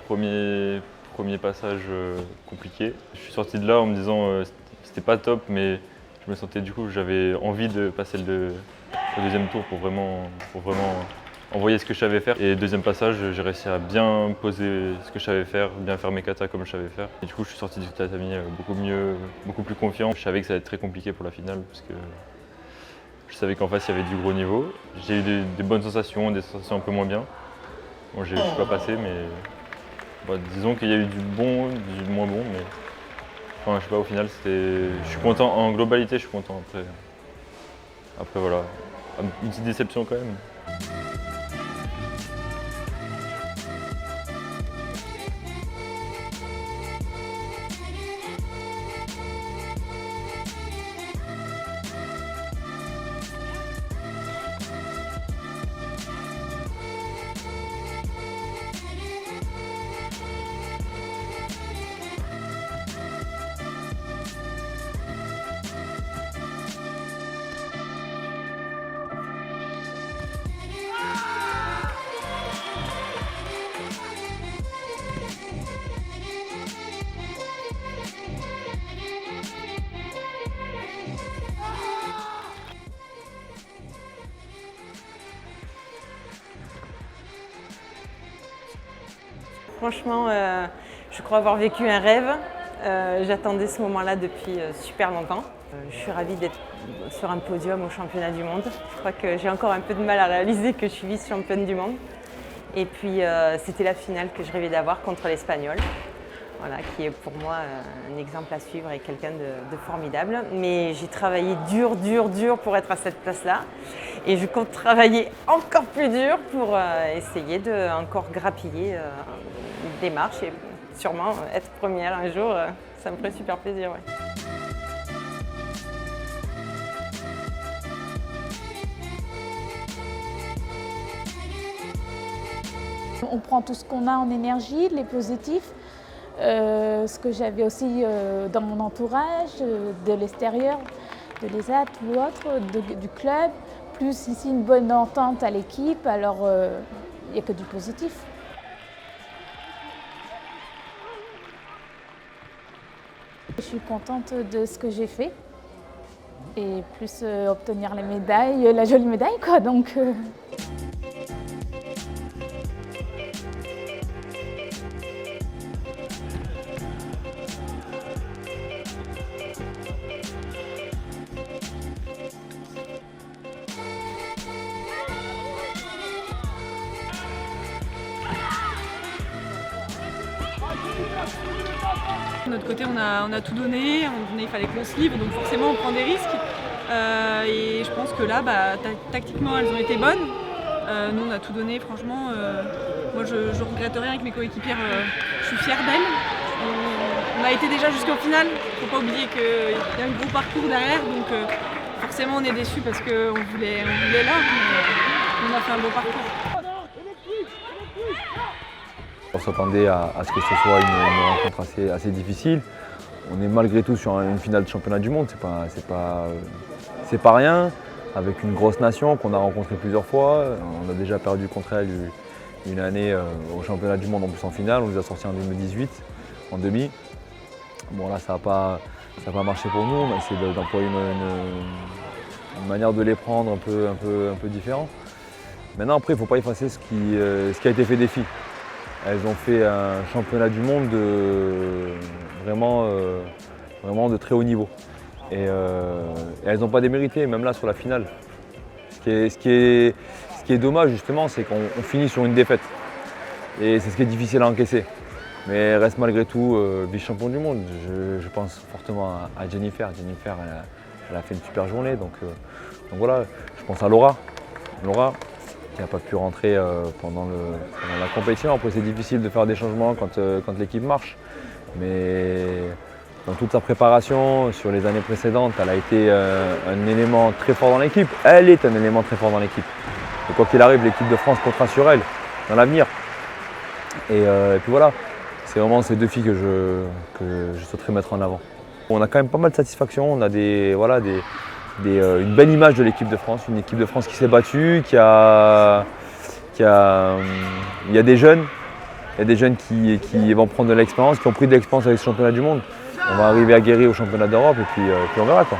Premier passage compliqué. Je suis sorti de là en me disant c'était pas top, mais je me sentais du coup, j'avais envie de passer au deuxième tour pour vraiment envoyer ce que je savais faire. Et deuxième passage, j'ai réussi à bien poser ce que je savais faire, bien faire mes katas comme je savais faire. Et du coup, je suis sorti du tatami beaucoup mieux, beaucoup plus confiant. Je savais que ça allait être très compliqué pour la finale parce que je savais qu'en face, il y avait du gros niveau. J'ai eu des bonnes sensations, des sensations un peu moins bien. Bon, je ne suis pas passé, mais bon, disons qu'il y a eu du bon, du moins bon, mais enfin, je sais pas, au final, je suis content, en globalité, je suis content. Après voilà, une petite déception quand même. Franchement, je crois avoir vécu un rêve. J'attendais ce moment-là depuis super longtemps. Je suis ravie d'être sur un podium au championnat du monde. Je crois que j'ai encore un peu de mal à réaliser que je suis vice-championne du monde. Et puis c'était la finale que je rêvais d'avoir contre l'Espagnol, voilà, qui est pour moi un exemple à suivre et quelqu'un de formidable. Mais j'ai travaillé dur pour être à cette place-là. Et je compte travailler encore plus dur pour essayer de encore grappiller des marches et sûrement être première un jour. Ça me ferait super plaisir. Ouais. On prend tout ce qu'on a en énergie, les positifs, ce que j'avais aussi dans mon entourage, de l'extérieur, de l'ESAT ou autre, du club, plus ici une bonne entente à l'équipe, alors il n'y a que du positif. Je suis contente de ce que j'ai fait et plus obtenir les médailles, la jolie médaille quoi donc. De notre côté, on a tout donné, il fallait qu'on se livre, donc forcément on prend des risques. Et je pense que là, tactiquement, elles ont été bonnes. Nous, on a tout donné, franchement. Moi, je regrette rien avec mes coéquipières. Je suis fière d'elles. On a été déjà jusqu'au final. Il ne faut pas oublier qu'il y a un gros parcours derrière, donc forcément on est déçus parce qu'on voulait là, mais on a fait un beau parcours. On s'attendait à ce que ce soit une rencontre assez difficile. On est malgré tout sur une finale de championnat du monde, c'est pas rien. Avec une grosse nation qu'on a rencontrée plusieurs fois. On a déjà perdu contre elle une année au championnat du monde en plus en finale. On les a sortis en 2018, en demi. Bon là ça n'a pas marché pour nous. On a essayé d'employer une manière de les prendre un peu différent. Maintenant après il ne faut pas effacer ce qui a été fait des filles. Elles ont fait un championnat du monde vraiment de très haut niveau. Et elles n'ont pas démérité, même là sur la finale. Ce qui est dommage justement, c'est qu'on finit sur une défaite. Et c'est ce qui est difficile à encaisser. Mais elle reste malgré tout vice-champion du monde. Je pense fortement à Jennifer. Jennifer, elle a fait une super journée. Donc voilà, je pense à Laura. Qui n'a pas pu rentrer pendant la compétition. Après c'est difficile de faire des changements quand l'équipe marche. Mais dans toute sa préparation, sur les années précédentes, elle a été un élément très fort dans l'équipe. Elle est un élément très fort dans l'équipe. Et quoi qu'il arrive, l'équipe de France comptera sur elle dans l'avenir. Et puis voilà, c'est vraiment ces deux filles que je souhaiterais mettre en avant. On a quand même pas mal de satisfaction. On a une belle image de l'équipe de France, une équipe de France qui s'est battue, il y a des jeunes il y a des jeunes qui vont prendre de l'expérience, qui ont pris de l'expérience avec ce championnat du monde. On va arriver à guérir au championnat d'Europe et puis on verra quoi.